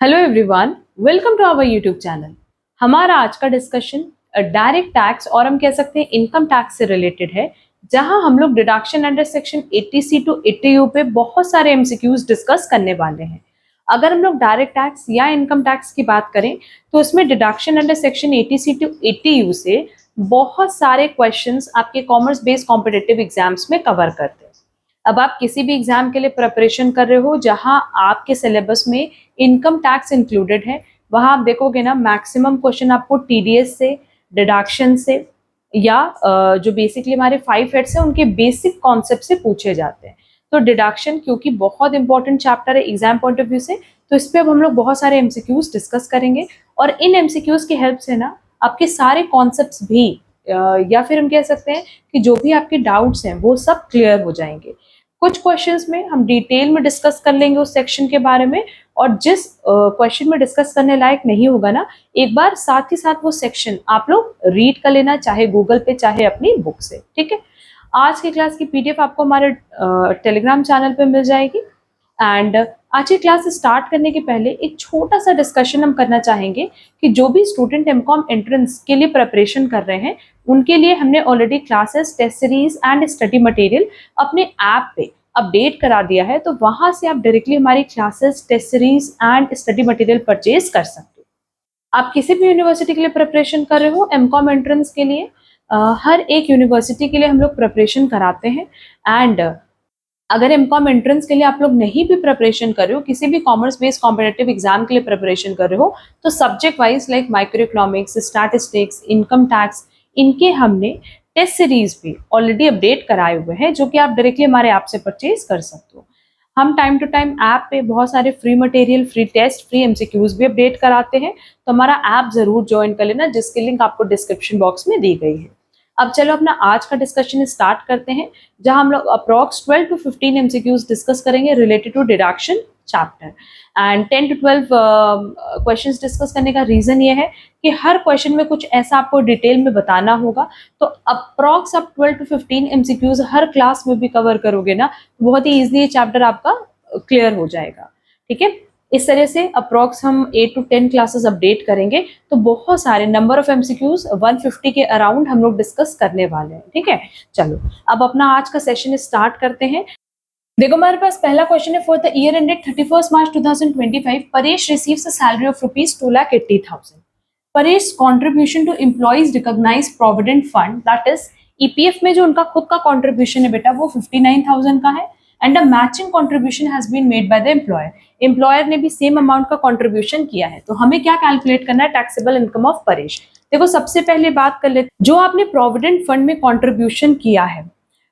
Hello everyone, welcome to our YouTube channel. हमारा आज का डिस्कशन डायरेक्ट टैक्स और हम कह सकते हैं इनकम टैक्स से रिलेटेड है, जहां हम लोग deduction under section 80C to 80U पे बहुत सारे एमसीक्यूज डिस्कस करने वाले हैं। अगर हम लोग डायरेक्ट टैक्स या इनकम टैक्स की बात करें तो इसमें deduction under section 80C to 80U से बहुत सारे क्वेश्चंस आपके कॉमर्स बेस्ड कॉम्पिटिटिव एग्जाम्स में कवर करते हैं। अब आप किसी भी एग्जाम के लिए प्रिपरेशन कर रहे हो जहां आपके सिलेबस में इनकम टैक्स इंक्लूडेड है, वहां आप देखोगे ना मैक्सिमम क्वेश्चन आपको टीडीएस से, डिडक्शन से या जो बेसिकली हमारे 5 हेड्स हैं उनके बेसिक कॉन्सेप्ट से पूछे जाते हैं। तो डिडक्शन क्योंकि बहुत इंपॉर्टेंट चैप्टर है एग्जाम पॉइंट ऑफ व्यू से, तो इस पे अब हम लोग बहुत सारे एमसीक्यूज डिस्कस करेंगे और इन एमसीक्यूज की हेल्प से ना आपके सारे कॉन्सेप्ट्स भी या फिर हम कह सकते हैं कि जो भी आपके डाउट्स हैं वो सब क्लियर हो जाएंगे। कुछ क्वेश्चंस में हम डिटेल में डिस्कस कर लेंगे उस सेक्शन के बारे में, और जिस क्वेश्चन में डिस्कस करने लायक नहीं होगा ना, एक बार साथ ही साथ वो सेक्शन आप लोग रीड कर लेना, चाहे गूगल पे चाहे अपनी बुक से। ठीक है, आज की क्लास की पीडीएफ आपको हमारे टेलीग्राम चैनल पे मिल जाएगी। एंड आज की क्लास स्टार्ट करने के पहले एक छोटा सा डिस्कशन हम करना चाहेंगे कि जो भी स्टूडेंट एमकॉम एंट्रेंस के लिए प्रिपरेशन कर रहे हैं उनके लिए हमने already classes, test series and study material अपने ऐप पे अपडेट करा दिया है, तो वहां से आप डायरेक्टली हमारी classes, test series and study material purchase कर सकते हो। आप किसी भी यूनिवर्सिटी के लिए प्रिपरेशन कर रहे हो एमकॉम एंट्रेंस के लिए, हर एक यूनिवर्सिटी के लिए हम लोग प्रिपरेशन कराते हैं। एंड अगर एमकॉम एंट्रेंस के लिए आप लोग नहीं भी प्रिपरेशन कर रहे हो, किसी भी कॉमर्स बेस्ड कॉम्पिटिटिव एग्जाम के लिए प्रिपरेशन कर रहे हो, तो subject wise like micro economics, statistics, income tax, इनके हमने टेस्ट सीरीज भी ऑलरेडी अपडेट कराए हुए हैं जो कि आप डायरेक्टली हमारे ऐप से परचेज कर सकते हो। हम टाइम टू टाइम ऐप पे बहुत सारे free material, free test, free MCQs भी अपडेट कराते हैं, तो हमारा ऐप जरूर ज्वाइन कर लेना, जिसकी लिंक आपको डिस्क्रिप्शन बॉक्स में दी गई है। अब चलो अपना आज का डिस्कशन स्टार्ट करते हैं, जहां हम लोग अप्रॉक्स 12 टू 15 एमसीक्यूज डिस्कस करेंगे related to deduction chapter. And 10 to 12 questions discuss करने का रीजन ये है कि हर क्वेश्चन में कुछ ऐसा आपको डिटेल में बताना होगा, तो अप्रॉक्स आप 12 टू 15 एमसीक्यूज हर क्लास में भी कवर करोगे ना, तो बहुत ही ईजिली ये चैप्टर आपका क्लियर हो जाएगा। ठीक है, इस तरह से अप्रॉक्स हम 8 टू 10 क्लासेस अपडेट करेंगे, तो बहुत सारे नंबर ऑफ एमसीक्यूज 150 के अराउंड हम लोग डिस्कस करने वाले हैं। ठीक है, चलो अब अपना आज का सेशन स्टार्ट करते हैं। देखो हमारे पास पहला क्वेश्चन है, for the year ended 31 March 2025 Paresh receives a salary of ₹2,80,000। Paresh contribution to employees recognised provident fund, that is EPF में जो उनका खुद का कंट्रीब्यूशन है बेटा वो 59,000 का है, and a matching contribution has been made by the employer. Employer ने भी सेम अमाउंट का कंट्रीब्यूशन किया है, तो हमें क्या कैलकुलेट करना है, टैक्सेबल इनकम ऑफ परेश। देखो सबसे पहले बात कर लेते, जो आपने प्रोविडेंट फंड में कंट्रीब्यूशन किया है,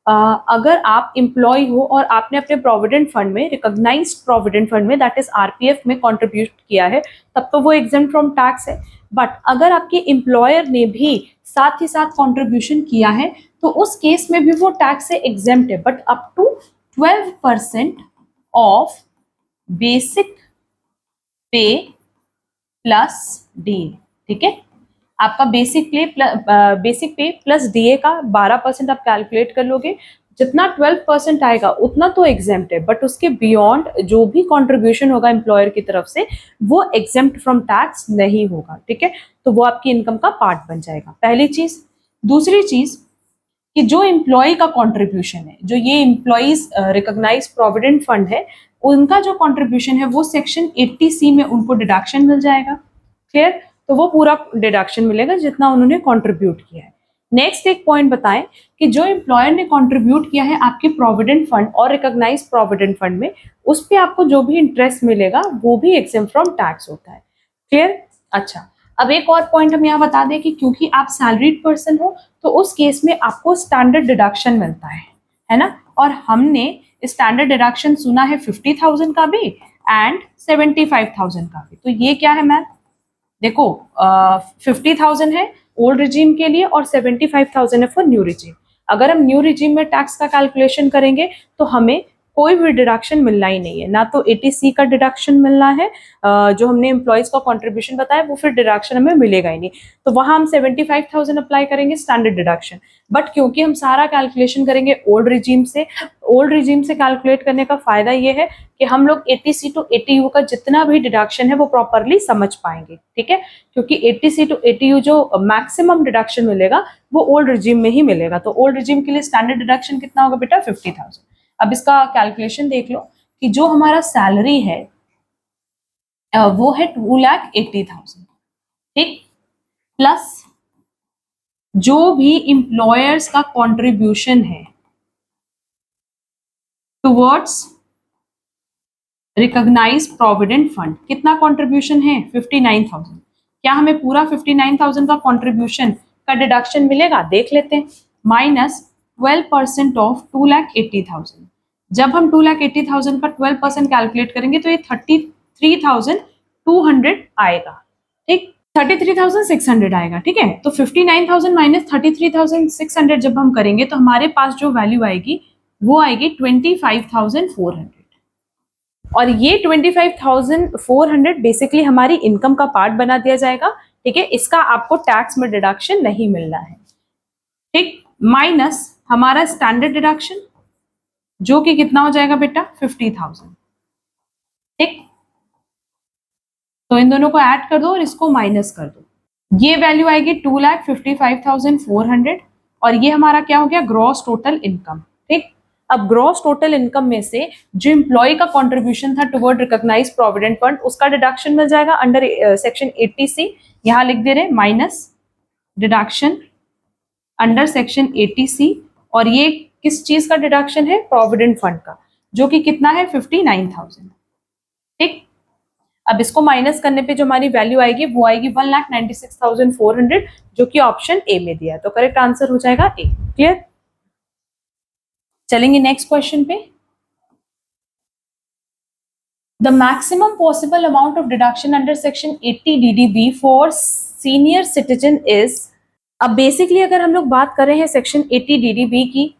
अगर आप एम्प्लॉय हो और आपने अपने प्रोविडेंट फंड में, रिकॉग्नाइज्ड प्रोविडेंट फंड में दैट इज आरपीएफ में कंट्रीब्यूट किया है, तब तो वो एग्जेम्प्ट फ्रॉम टैक्स है। बट अगर आपके एम्प्लॉयर ने भी साथ ही साथ कंट्रीब्यूशन किया है, तो उस केस में भी वो टैक्स से एग्जेम्प्ट है, but up to 12% of basic pay plus D. ठीक है, आपका बेसिक पे प्लस डीए का 12% आप कैलकुलेट कर लोगे, जितना 12% आएगा उतना तो एग्जेम्प्ट है, बट उसके बियॉन्ड जो भी कंट्रीब्यूशन होगा एम्प्लॉयर की तरफ से वो एग्जेम्प्ट फ्रॉम टैक्स नहीं होगा। ठीक है, तो वो आपकी इनकम का पार्ट बन जाएगा, पहली चीज। दूसरी चीज कि जो एम्प्लॉय का कंट्रीब्यूशन है, जो ये एम्प्लॉइज रिकॉग्नाइज प्रोविडेंट फंड है, उनका जो कंट्रीब्यूशन है वो सेक्शन 80C में उनको डिडक्शन मिल जाएगा। क्लियर, तो वो पूरा डिडक्शन मिलेगा जितना उन्होंने कंट्रीब्यूट किया है। नेक्स्ट एक पॉइंट बताएं कि जो एम्प्लॉयर ने कंट्रीब्यूट किया है आपके प्रोविडेंट फंड और रिकॉग्नाइज प्रोविडेंट फंड में, उस पे आपको जो भी इंटरेस्ट मिलेगा वो भी एग्जेम्प्ट फ्रॉम टैक्स होता है। क्लियर, अच्छा अब एक और पॉइंट हम यहाँ बता दें कि क्योंकि आप सैलरीड पर्सन हो, तो उस केस में आपको स्टैंडर्ड डिडक्शन मिलता है ना, और हमने स्टैंडर्ड डिडक्शन सुना है 50,000 का भी एंड 75,000 का भी। तो ये क्या है मैम, देखो 50,000 है ओल्ड रिजीम के लिए और 75,000 है फॉर न्यू रिजीम। अगर हम न्यू रिजीम में टैक्स का कैलकुलेशन करेंगे तो हमें कोई भी डिडक्शन मिलना ही नहीं है, ना तो एटीसी का डिडक्शन मिलना है, जो हमने एम्प्लॉयज का कंट्रीब्यूशन बताया वो फिर डिडक्शन हमें मिलेगा ही नहीं। तो वहां हम 75,000 अप्लाई करेंगे स्टैंडर्ड डिडक्शन। बट क्योंकि हम सारा कैलकुलेशन करेंगे ओल्ड रिजीम से कैलकुलेट करने का फायदा ये है कि हम लोग एटीसी टू एटीयू का जितना भी डिडक्शन है वो प्रॉपरली समझ पाएंगे, ठीक है। क्योंकि एटीसी टू एटीयू जो मैक्सिमम डिडक्शन मिलेगा वो ओल्ड रिजीम में ही मिलेगा। तो ओल्ड रिजीम के लिए स्टैंडर्ड डिडक्शन कितना होगा बेटा? 50,000। अब इसका कैलकुलेशन देख लो कि जो हमारा सैलरी है वो है 2,80,000, ठीक, प्लस जो भी इंप्लॉयर्स का कंट्रीब्यूशन है टुवर्ड्स रिकॉग्नाइज प्रोविडेंट फंड, कितना कंट्रीब्यूशन है? 59,000। क्या हमें पूरा 59,000 का कंट्रीब्यूशन का डिडक्शन मिलेगा? देख लेते हैं। Minus 12% of 2,80,000। जब हम 2,80,000 का 12% कैलकुलेट करेंगे तो ये 33,200 आएगा, ठीक, 33,600 आएगा, ठीक है। तो 59,000 माइनस 33,600 जब हम करेंगे तो हमारे पास जो वैल्यू आएगी वो आएगी 25,400। और ये 25,400 बेसिकली हमारी इनकम का पार्ट बना दिया जाएगा, ठीक है। इसका आपको टैक्स में डिडक्शन नहीं मिलना है, ठीक। माइनस हमारा स्टैंडर्ड डिडक्शन जो कि कितना हो जाएगा बेटा? 50,000, ठीक। तो इन दोनों को ऐड कर दो और इसको माइनस कर दो। ये वैल्यू आएगी 2,55,400 और ये हमारा क्या हो गया? ग्रॉस टोटल इनकम, ठीक। अब ग्रॉस टोटल इनकम में से जो एम्प्लॉय का कंट्रीब्यूशन था टुवर्ड रिकॉग्नाइज प्रोविडेंट फंड उसका डिडक्शन मिल जाएगा अंडर सेक्शन 80C। यहां लिख दे रहे minus deduction under section 80C। और ये किस चीज का डिडक्शन है? प्रोविडेंट फंड का, जो कि कितना है? 59,000, ठीक। अब इसको माइनस करने पे जो हमारी वैल्यू आएगी वो आएगी 1,96,400, जो कि ऑप्शन ए में दिया है। तो करेक्ट आंसर हो जाएगा ए। क्लियर? चलेंगे नेक्स्ट क्वेश्चन पे। The maximum possible amount of deduction under section 80 DDB for senior citizen is. अब बेसिकली अगर हम लोग बात कर रहे हैं सेक्शन 80 DDB की,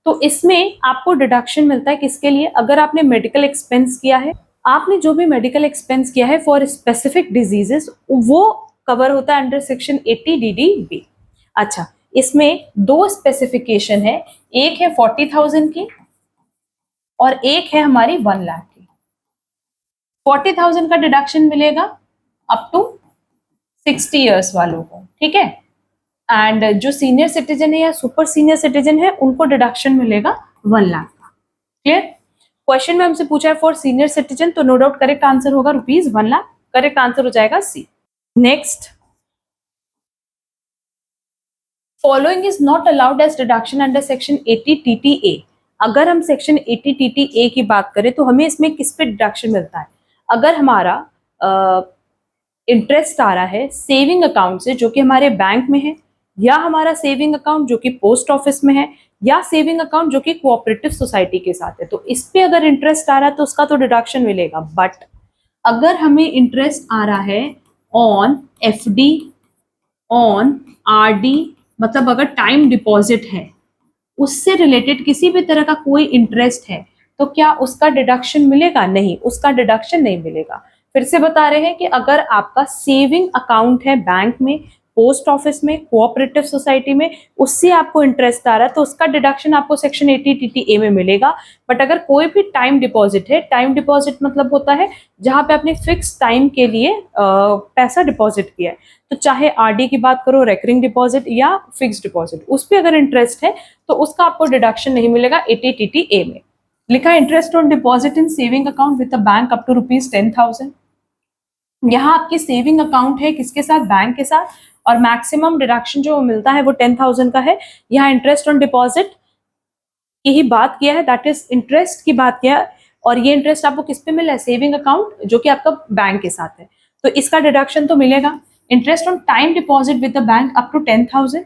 तो इसमें आपको डिडक्शन मिलता है किसके लिए? अगर आपने मेडिकल एक्सपेंस किया है, आपने जो भी मेडिकल एक्सपेंस किया है फॉर स्पेसिफिक डिजीजेस, वो कवर होता है अंडर सेक्शन 80 DDB। अच्छा, इसमें दो स्पेसिफिकेशन है, एक है 40,000 की और एक है हमारी 1 लाख की। 40,000 का डिडक्शन मिलेगा अप टू 60 इयर्स वालों को, ठीक है। एंड जो सीनियर सिटीजन है या सुपर सीनियर सिटीजन है उनको डिडक्शन मिलेगा 1 लाख का। क्लियर? क्वेश्चन में हमसे पूछा है फॉर सीनियर सिटीजन, तो नो डाउट करेक्ट आंसर होगा ₹1 लाख। करेक्ट आंसर हो जाएगा C. Next, following is not allowed as deduction under section 80 TTA। अगर हम सेक्शन 80 TTA की बात करें तो हमें इसमें किस पे डिडक्शन मिलता है? अगर हमारा इंटरेस्ट आ रहा है सेविंग अकाउंट से जो कि हमारे बैंक में है, या हमारा सेविंग अकाउंट जो कि पोस्ट ऑफिस में है, या सेविंग अकाउंट जो कि कोऑपरेटिव सोसाइटी के साथ है, तो इस पे अगर इंटरेस्ट आ रहा है तो उसका तो डिडक्शन मिलेगा। बट अगर हमें इंटरेस्ट आ रहा है ऑन FD, ऑन RD, मतलब अगर टाइम डिपॉजिट है, उससे रिलेटेड किसी भी तरह का कोई इंटरेस्ट है, तो क्या उसका डिडक्शन मिलेगा? नहीं, उसका डिडक्शन नहीं मिलेगा। फिर से बता रहे हैं कि अगर आपका सेविंग अकाउंट है बैंक में, पोस्ट ऑफिस में, कोऑपरेटिव सोसाइटी में, उससे आपको इंटरेस्ट आ रहा है तो उसका डिडक्शन आपको सेक्शन 80 TTA में मिलेगा। बट अगर कोई भी टाइम डिपॉजिट है, टाइम डिपॉजिट मतलब होता है जहां पे आपने फिक्स टाइम के लिए पैसा डिपॉजिट किया है, तो चाहे RD की बात करो, रेकरिंग डिपॉजिट या फिक्स डिपॉजिट, उस पर अगर इंटरेस्ट है तो उसका आपको डिडक्शन नहीं मिलेगा 80 TTA में। लिखा interest on deposit in saving account with the bank up to ₹10,000। यहाँ आपकी सेविंग अकाउंट है किसके साथ? बैंक के साथ, और मैक्सिमम डिडक्शन जो मिलता है वो 10,000 का है। यहाँ इंटरेस्ट ऑन डिपॉजिट की ही बात किया है, दैट इज इंटरेस्ट की बात किया है, और ये इंटरेस्ट आपको किस पे मिल रहा है? सेविंग अकाउंट जो कि आपका बैंक के साथ है, तो इसका डिडक्शन तो मिलेगा। Interest on time deposit with the bank up to 10,000,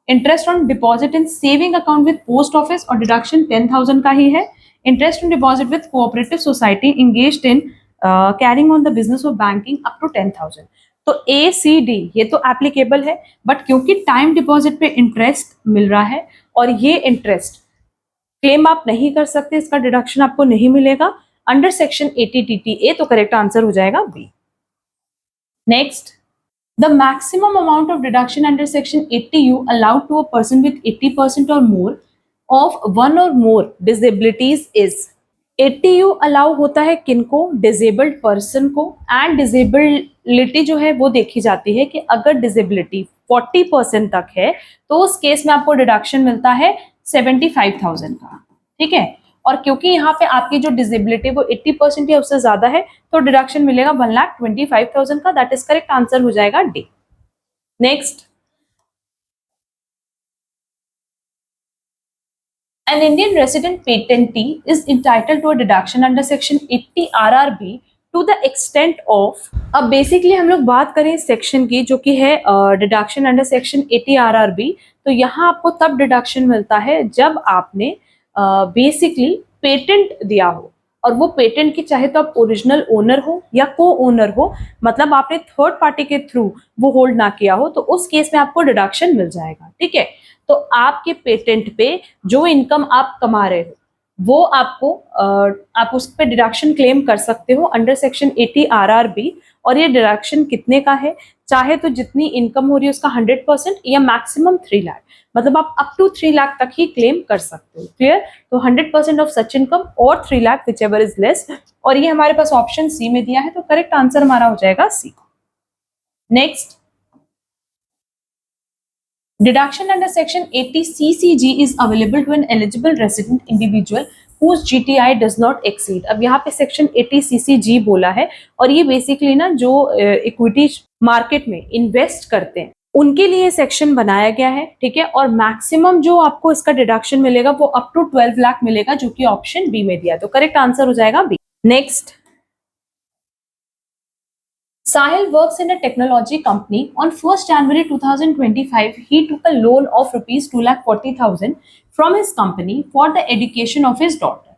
interest on deposit in saving account with post office और डिडक्शन 10,000 का ही है। Interest on deposit with cooperative society engaged in carrying on the business of banking up to 10,000। तो ACD ये तो applicable है, but क्योंकि time deposit पे इंटरेस्ट मिल रहा है और ये इंटरेस्ट क्लेम आप नहीं कर सकते, इसका डिडक्शन आपको नहीं मिलेगा अंडर सेक्शन 80TTA, तो करेक्ट आंसर हो जाएगा B. Next, the maximum amount of deduction under section 80U allowed to a person with 80% or more of one or more disabilities is 80U allow होता है किनको, disabled person को, and disability जो है वो देखी जाती है कि अगर डिजेबिलिटी 40% तक है तो उस केस में आपको डिडक्शन मिलता है 75,000 का, ठीक है। और क्योंकि यहाँ पे आपकी जो डिजेबिलिटी वो 80% या उससे ज्यादा है तो डिडक्शन मिलेगा 1,25,000 का, दैट इज करेक्ट आंसर हो जाएगा D. Next, an Indian resident patentee is entitled to a deduction under section 80 RRB to the extent of, अब बेसिकली हम लोग बात करें सेक्शन की जो कि है डिडक्शन अंडर सेक्शन 80 RRB, तो यहाँ आपको तब डिडक्शन मिलता है जब आपने बेसिकली पेटेंट दिया हो, और वो पेटेंट की चाहे तो आप ओरिजिनल ओनर हो या को ओनर हो, मतलब आपने थर्ड पार्टी के थ्रू वो होल्ड ना किया हो, तो उस केस में आपको डिडक्शन मिल जाएगा, ठीक है। तो आपके पेटेंट पे जो इनकम आप कमा रहे हो वो आपको आप उस पर डिडक्शन क्लेम कर सकते हो अंडर सेक्शन 80 RRB, और ये डिडक्शन कितने का है, चाहे तो जितनी इनकम हो रही है उसका 100% या मैक्सिमम 3 लाख, मतलब आप अप टू 3 लाख तक ही क्लेम कर सकते हो, क्लियर। तो 100% ऑफ सच इनकम और 3 lakh which ever is less, और ये हमारे पास ऑप्शन सी में दिया है, तो करेक्ट आंसर हमारा हो जाएगा C. Next, deduction under section 80 CCG is available to an eligible resident individual whose GTI does not exceed। अब यहाँ पे सेक्शन 80 CCG बोला है, और ये बेसिकली ना जो इक्विटी मार्केट में इन्वेस्ट करते हैं उनके लिए सेक्शन बनाया गया है, ठीक है। और मैक्सिमम जो आपको इसका डिडक्शन मिलेगा वो अप टू 12 लाख मिलेगा, जो कि ऑप्शन बी में दिया है, तो करेक्ट आंसर हो जाएगा B. Next, Sahil works in a technology company. On 1st January 2025, he took a loan of rupees 2,40,000 from his company for the education of his daughter.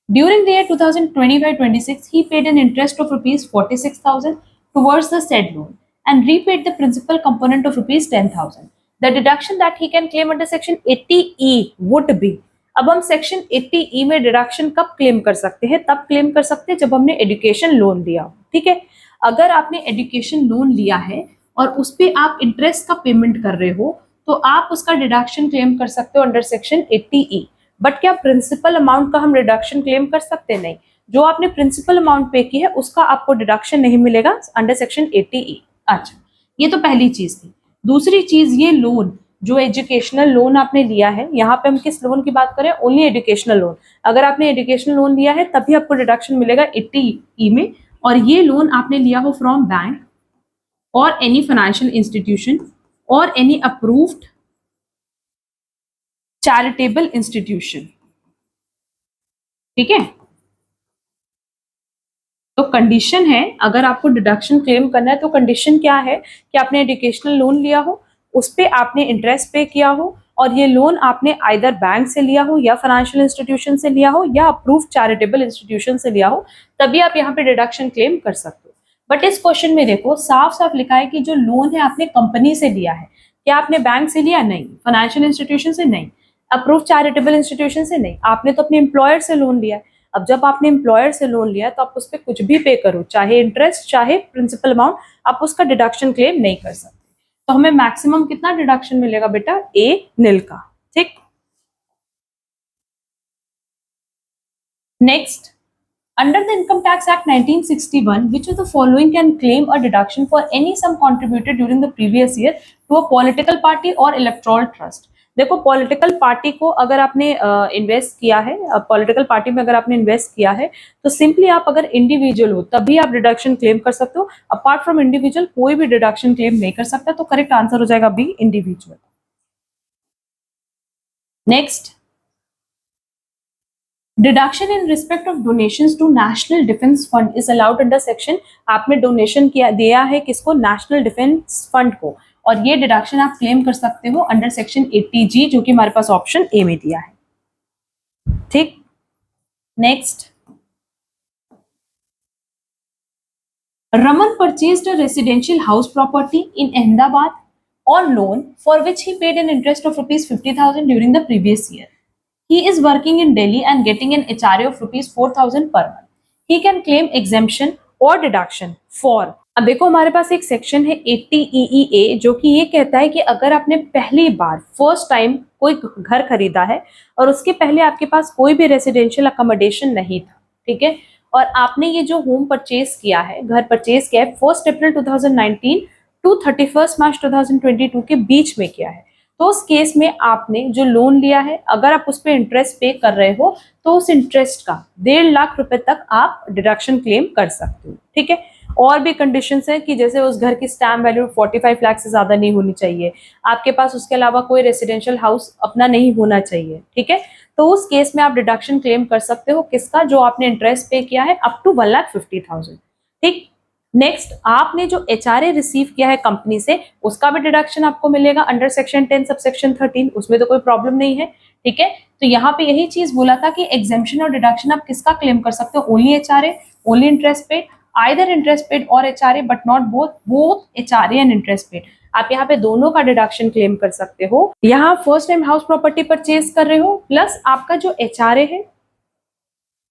During the year 2025-26, he paid an interest of rupees 46,000 towards the said loan and repaid the principal component of rupees 10,000. The deduction that he can claim under section 80E would be, अब हम section 80E में deduction कब claim कर सकते हैं, तब claim कर सकते हैं जब हमने एजुकेशन लोन लिया हो, ठीक है। अगर आपने एजुकेशन लोन लिया है और उस पर आप इंटरेस्ट का पेमेंट कर रहे हो तो आप उसका डिडक्शन क्लेम कर सकते हो अंडर सेक्शन 80E, बट क्या प्रिंसिपल अमाउंट का हम डिडक्शन क्लेम कर सकते नहीं, जो आपने प्रिंसिपल अमाउंट पे की है उसका आपको डिडक्शन नहीं मिलेगा अंडर सेक्शन 80E। अच्छा, ये तो पहली चीज थी। दूसरी चीज, ये लोन जो एजुकेशनल लोन आपने लिया है, यहाँ पे हम किस लोन की बात करें, ओनली एजुकेशनल लोन। अगर आपने एजुकेशनल लोन लिया है तभी आपको डिडक्शन मिलेगा 80E में, और ये लोन आपने लिया हो फ्रॉम बैंक और एनी फाइनेंशियल इंस्टीट्यूशन और एनी अप्रूव्ड चैरिटेबल इंस्टीट्यूशन, ठीक है। तो कंडीशन है, अगर आपको डिडक्शन क्लेम करना है तो कंडीशन क्या है कि आपने एजुकेशनल लोन लिया हो, उस पर आपने इंटरेस्ट पे किया हो, और ये लोन आपने आइदर बैंक से लिया हो या फाइनेंशियल इंस्टीट्यूशन से लिया हो या अप्रूव्ड चैरिटेबल इंस्टीट्यूशन से लिया हो, तभी आप यहाँ पे डिडक्शन क्लेम कर सकते हो। बट इस क्वेश्चन में देखो साफ साफ लिखा है कि जो लोन है आपने कंपनी से लिया है, क्या आपने बैंक से लिया, नहीं, फाइनेंशियल इंस्टीट्यूशन से नहीं, अप्रूव्ड चैरिटेबल इंस्टीट्यूशन से नहीं, आपने तो अपने एम्प्लॉयर से लोन लिया है। अब जब आपने एम्प्लॉयर से लोन लिया है तो आप उस पर कुछ भी पे करो, चाहे इंटरेस्ट चाहे प्रिंसिपल अमाउंट, आप उसका डिडक्शन क्लेम नहीं कर सकते। तो हमें मैक्सिमम कितना डिडक्शन मिलेगा बेटा, ए नील का, ठीक। Next, under the income tax act 1961, which of the following can claim a deduction for any sum contributed during the previous year to a political party or electoral trust। देखो political party को अगर आपने invest किया है, political party में अगर आपने invest किया है तो सिंपली आप अगर इंडिविजुअल हो तभी आप डिडक्शन क्लेम कर सकते हो, अपार्ट फ्रॉम इंडिविजुअल कोई भी डिडक्शन क्लेम नहीं कर सकता, तो करेक्ट आंसर हो जाएगा B, individual. Next, deduction in respect of donations to national defence fund is allowed under section, आपने डोनेशन किया दिया है किसको, नेशनल डिफेंस फंड को, और ये डिडक्शन आप क्लेम कर सकते हो अंडर सेक्शन 80G, जो कि हमारे पास ऑप्शन ए में दिया है, ठीक। Next, Raman purchased a residential house property in Ahmedabad on loan for which he paid an interest of rupees 50,000 during the previous year. he is working in Delhi and getting an HRA of ₹4,000 per month. He can claim exemption or deduction for, अब देखो हमारे पास एक section है 80EEA जो कि ये कहता है कि अगर आपने पहली बार फर्स्ट टाइम कोई घर खरीदा है और उसके पहले आपके पास कोई भी रेसिडेंशियल अकोमोडेशन नहीं था, ठीक है, और आपने ये जो होम परचेज किया है, घर परचेज किया है 1 अप्रैल 2019 टू 31 मार्च 2022 के बीच में किया है, तो उस केस में आपने जो लोन लिया है अगर आप उस पर इंटरेस्ट पे कर रहे हो तो उस इंटरेस्ट का 1.5 लाख रुपए तक आप डिडक्शन क्लेम कर सकते हो, ठीक है। और भी कंडीशंस है कि जैसे उस घर की स्टैम्प वैल्यू 45 लाख से ज्यादा नहीं होनी चाहिए, आपके पास उसके अलावा कोई रेसिडेंशियल हाउस अपना नहीं होना चाहिए, ठीक है, तो उस केस में आप डिडक्शन क्लेम कर सकते हो किसका, जो आपने इंटरेस्ट पे किया है अप टू 1,50,000, ठीक। नेक्स्ट, आपने जो HRA रिसीव किया है कंपनी से उसका भी डिडक्शन आपको मिलेगा अंडर सेक्शन 10 सबसेक्शन 13, उसमें तो कोई प्रॉब्लम नहीं है, ठीक है। तो यहाँ पे यही चीज बोला था कि एग्जेम्पशन और डिडक्शन आप किसका क्लेम कर सकते हो, only HRA, only interest paid, either interest paid और HRA but not both HRA and interest paid. आप यहाँ पे दोनों का डिडक्शन क्लेम कर सकते हो। यहाँ first time house property purchase कर रहे हो प्लस आपका जो HRA है,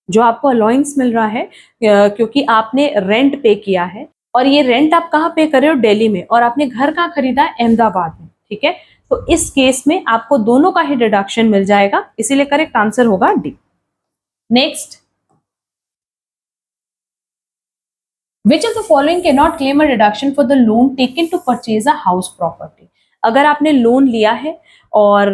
जो आपको अलाउंस मिल रहा है क्योंकि आपने रेंट पे किया है, और ये रेंट आप कहाँ पे कर रहे हो, दिल्ली में, और आपने घर कहाँ खरीदा है, अहमदाबाद में, ठीक है। तो इस केस में आपको दोनों का ही डिडक्शन मिल जाएगा, इसीलिए करेक्ट आंसर होगा D. Next, Which of the following cannot claim a reduction for the loan taken to purchase a house property? अगर आपने लोन लिया है और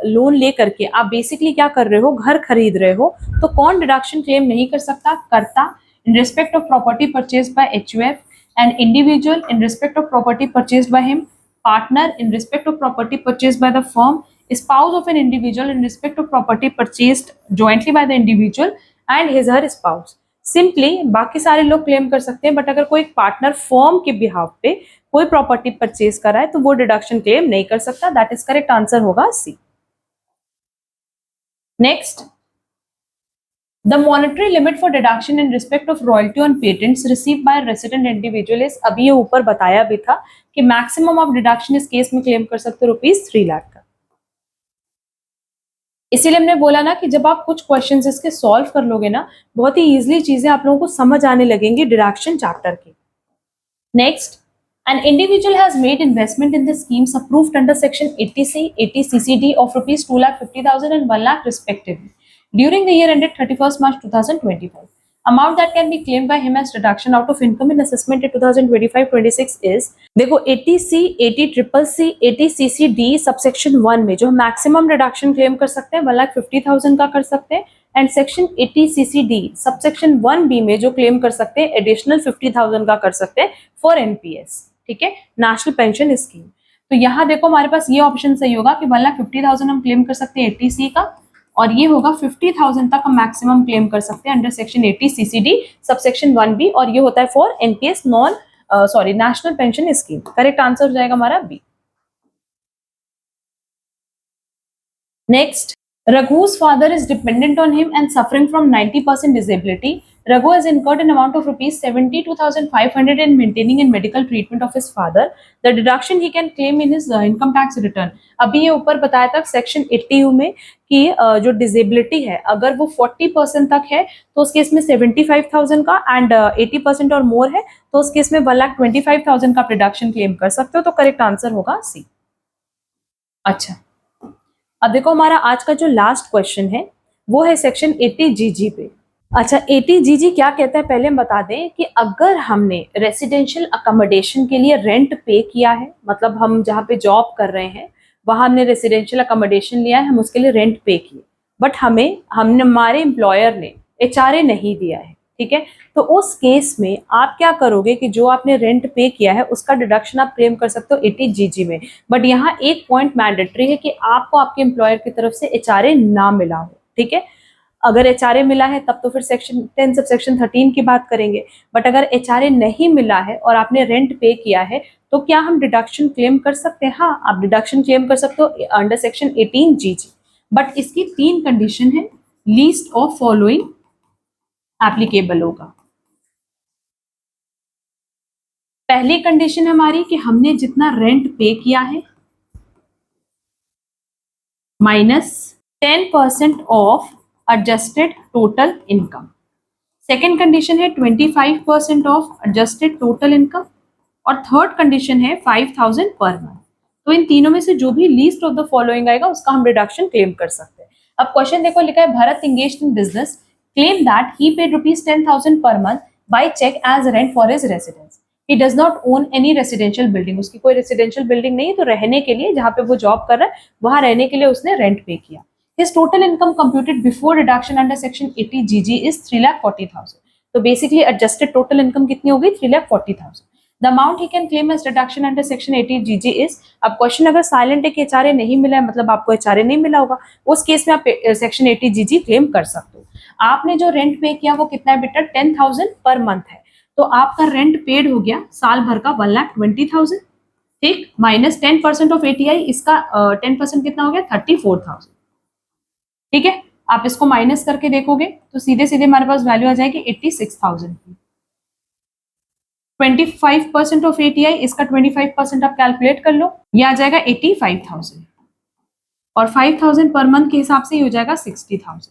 लोन ले करके आप बेसिकली क्या कर रहे हो, घर खरीद रहे हो, तो कौन डिडक्शन क्लेम नहीं कर सकता, कर्ता इन respect of property purchase by HUF, and individual in respect of property purchase by him, partner in respect of property purchase by the firm, spouse of an individual in respect of property purchased jointly by the individual and his her spouse. Simply बाकी सारे लोग claim कर सकते हैं, but अगर कोई partner firm के behalf पे कोई प्रॉपर्टी परचेज कर रहा है तो वो डिडक्शन क्लेम नहीं कर सकता, दैट इज करेक्ट आंसर होगा C. Next, the monetary limit for deduction in respect of royalty on patents receive by resident individual is, अभी ये ऊपर बताया भी था कि मैक्सिमम आप डिडक्शन इस केस में क्लेम कर सकते हो ₹3 लाख का। इसीलिए हमने बोला ना कि जब आप कुछ क्वेश्चंस इसके सॉल्व कर लोगे ना, बहुत ही इजीली चीजें आप लोगों को समझ आने लगेंगी डिडक्शन चैप्टर की। Next, an individual has made investment in the schemes approved under section 80C, 80CCD of ₹2,50,000 and 1 lakh respectively during the year ended 31st March 2025. Amount that can be claimed by him as deduction out of income in assessment in 2025-26 is, देखो 80C, 80CCC, 80CCD subsection 1 में जो maximum deduction claim कर सकते हैं 1,50,000 का कर सकते हैं, and section 80CCD subsection 1B में जो क्लेम कर सकते हैं एडिशनल 50,000 का कर सकते हैं फॉर NPS, ठीक है, नेशनल पेंशन स्कीम। तो यहाँ देखो हमारे पास ये ऑप्शन सही होगा कि 1,50,000 हम क्लेम कर सकते हैं 80C का, और ये होगा 50,000 तक हम मैक्सिमम क्लेम कर सकते हैं under section 80CCD subsection 1B, और ये होता है for NPS national pension scheme. Correct answer हो जाएगा हमारा B. Next, Raghu's father is dependent on him and suffering from 90% disability. Raghu has incurred an amount of ₹72,500 in maintaining and medical treatment of his father. The deduction he can claim in his income tax return. अभी ये ऊपर बताया था section 80U में कि जो disability है अगर वो 40% तक है तो उस केस में 75,000 का, एंड 80% और मोर है तो उस केस में 1,25,000 का डिडक्शन क्लेम कर सकते हो। तो करेक्ट आंसर होगा सी। अच्छा, अब देखो हमारा आज का जो लास्ट क्वेश्चन है वो है सेक्शन 80GG पे। अच्छा, 80GG क्या कहता है पहले हम बता दें कि अगर हमने रेसिडेंशियल अकोमोडेशन के लिए रेंट पे किया है, मतलब हम जहाँ पे जॉब कर रहे हैं वहां हमने रेसिडेंशियल अकोमोडेशन लिया है, हम उसके लिए रेंट पे किए, बट हमने हमारे एम्प्लॉयर ने HRA नहीं दिया है, ठीक है, तो उस केस में आप क्या करोगे कि जो आपने रेंट पे किया है उसका डिडक्शन आप क्लेम कर सकते हो 80GG में, बट यहाँ एक पॉइंट मैंडेटरी है कि आपको आपके एम्प्लॉयर की तरफ से HRA ना मिला हो, ठीक है। अगर HRA मिला है तब तो फिर सेक्शन 10 सबसेक्शन 13 की बात करेंगे, बट अगर HRA नहीं मिला है और आपने रेंट पे किया है तो क्या हम डिडक्शन क्लेम कर सकते हैं? हाँ, आप डिडक्शन क्लेम कर सकते हो अंडर सेक्शन 18GG, बट इसकी 3 कंडीशन है, लीस्ट ऑफ फॉलोइंग एप्लीकेबल होगा। पहली कंडीशन हमारी कि हमने जितना रेंट पे किया है minus 10% of adjusted total income. Second condition है 25% ऑफ एडजस्टेड टोटल इनकम। और थर्ड कंडीशन है 5000 पर मंथ। तो इन तीनों में से जो भी लीस्ट ऑफ द फॉलोइंग आएगा उसका हम रिडक्शन क्लेम कर सकते हैं। अब क्वेश्चन देखो, लिखा है Bharat engaged in business, claim that he paid ₹10,000 per month by cheque as rent for his residence. He does not own any residential building. उसकी कोई रेसिडेंशियल बिल्डिंग नहीं है, तो रहने के लिए जहां पे वो जॉब कर रहा है वहां रहने के लिए उसने रेंट पे किया। His total income computed before deduction under section 80 GG is 3,40,000. तो बेसिकली एडजस्टेड टोटल इनकम कितनी हो गई? 3,40,000. The amount he can claim as deduction under section 80 GG is, अब क्वेश्चन अगर साइलेंट है कि एचआरए नहीं मिला है, मतलब आपको एचआरए नहीं मिला होगा, उस केस में आप सेक्शन 80 GG क्लेम कर सकते हो। आपने जो रेंट पे किया वो कितना है बेटा? 10,000 पर मंथ है, तो आपका रेंट पेड हो गया साल भर का 1,20,000, ठीक, माइनस 10% ऑफ एटीआई, इसका 10% कितना हो गया? 34,000। ठीक है, आप इसको माइनस करके देखोगे तो सीधे सीधे हमारे पास वैल्यू आ जाएगी 86,000 की। 25% ऑफ एटीआई, इसका 25% आप कैलकुलेट कर लो, ये आ जाएगा 85,000 और 5,000 पर मंथ के हिसाब से ये हो जाएगा 60,000।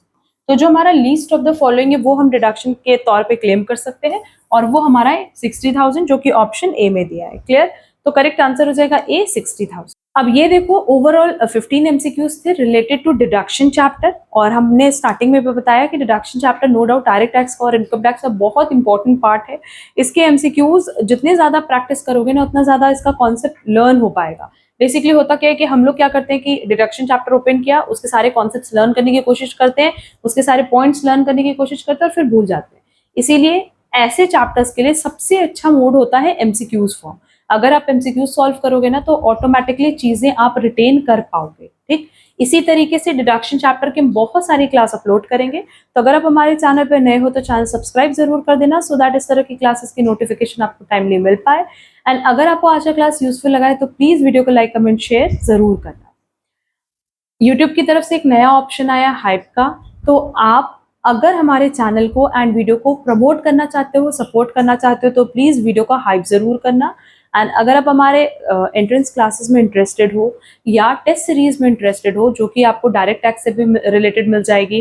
तो जो हमारा लीस्ट ऑफ द फॉलोइंग है वो हम डिडक्शन के तौर पे क्लेम कर सकते हैं और वो हमारा है 60,000, जो कि ऑप्शन ए में दिया है। क्लियर? तो करेक्ट आंसर हो जाएगा ए, 60,000। अब ये देखो, ओवरऑल 15 एमसीक्यूज थे रिलेटेड टू डिडक्शन चैप्टर, और हमने स्टार्टिंग में भी बताया कि deduction chapter no doubt direct tax का और इनकम टैक्स का बहुत इंपॉर्टेंट पार्ट है। इसके एमसीक्यूज जितने ज्यादा प्रैक्टिस करोगे ना उतना ज्यादा इसका कॉन्सेप्ट लर्न हो पाएगा। बेसिकली होता क्या है कि हम लोग क्या करते हैं कि डिडक्शन चैप्टर ओपन किया, उसके सारे कॉन्सेप्ट्स लर्न करने की कोशिश करते हैं, उसके सारे पॉइंट्स लर्न करने की कोशिश करते हैं और फिर भूल जाते हैं। इसीलिए ऐसे चैप्टर्स के लिए सबसे अच्छा मोड होता है एमसीक्यूज फॉर्म। अगर आप एमसीक्यू सॉल्व करोगे ना तो ऑटोमेटिकली चीजें आप रिटेन कर पाओगे। ठीक, इसी तरीके से डिडक्शन चैप्टर के बहुत सारी क्लास अपलोड करेंगे, तो अगर आप हमारे चैनल पर नए हो तो चैनल सब्सक्राइब जरूर कर देना, सो दैट इस तरह की क्लासेस की नोटिफिकेशन आपको टाइमली मिल पाए। एंड अगर आपको आज का क्लास यूजफुल लगा है तो प्लीज वीडियो को लाइक, कमेंट, शेयर जरूर करना। यूट्यूब की तरफ से एक नया ऑप्शन आया हाइप का, तो आप अगर हमारे चैनल को एंड वीडियो को प्रमोट करना चाहते हो, सपोर्ट करना चाहते हो, तो प्लीज वीडियो का हाइप जरूर करना। एंड अगर आप हमारे एंट्रेंस क्लासेस में इंटरेस्टेड हो या टेस्ट सीरीज में इंटरेस्टेड हो, जो कि आपको डायरेक्ट टैक्स से भी रिलेटेड मिल जाएगी,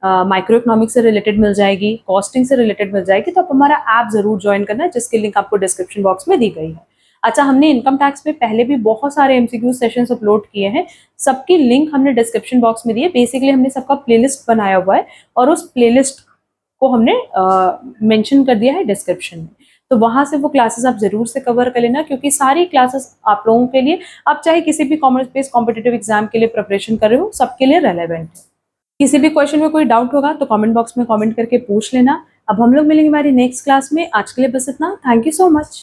माइक्रो इकोनॉमिक्स से रिलेटेड मिल जाएगी, कॉस्टिंग से रिलेटेड मिल जाएगी, तो आप हमारा ऐप जरूर ज्वाइन करना, जिसकी लिंक आपको डिस्क्रिप्शन बॉक्स में दी गई है। अच्छा, हमने इनकम टैक्स में पहले भी बहुत सारे एमसीक्यू सेशंस अपलोड किए हैं, सबकी लिंक हमने डिस्क्रिप्शन बॉक्स में दी है। बेसिकली हमने सबका प्लेलिस्ट बनाया हुआ है और उस प्लेलिस्ट को हमने मेंशन कर दिया है डिस्क्रिप्शन में, तो वहां से वो क्लासेस आप जरूर से कवर कर लेना, क्योंकि सारी क्लासेस आप लोगों के लिए, आप चाहे किसी भी कॉमर्स बेस्ड कॉम्पिटिटिव एग्जाम के लिए प्रिपरेशन कर रहे हो, सबके लिए रेलेवेंट है। किसी भी क्वेश्चन में कोई डाउट होगा तो कमेंट बॉक्स में कमेंट करके पूछ लेना। अब हम लोग मिलेंगे हमारी नेक्स्ट क्लास में। आज के लिए बस इतना। Thank you so much.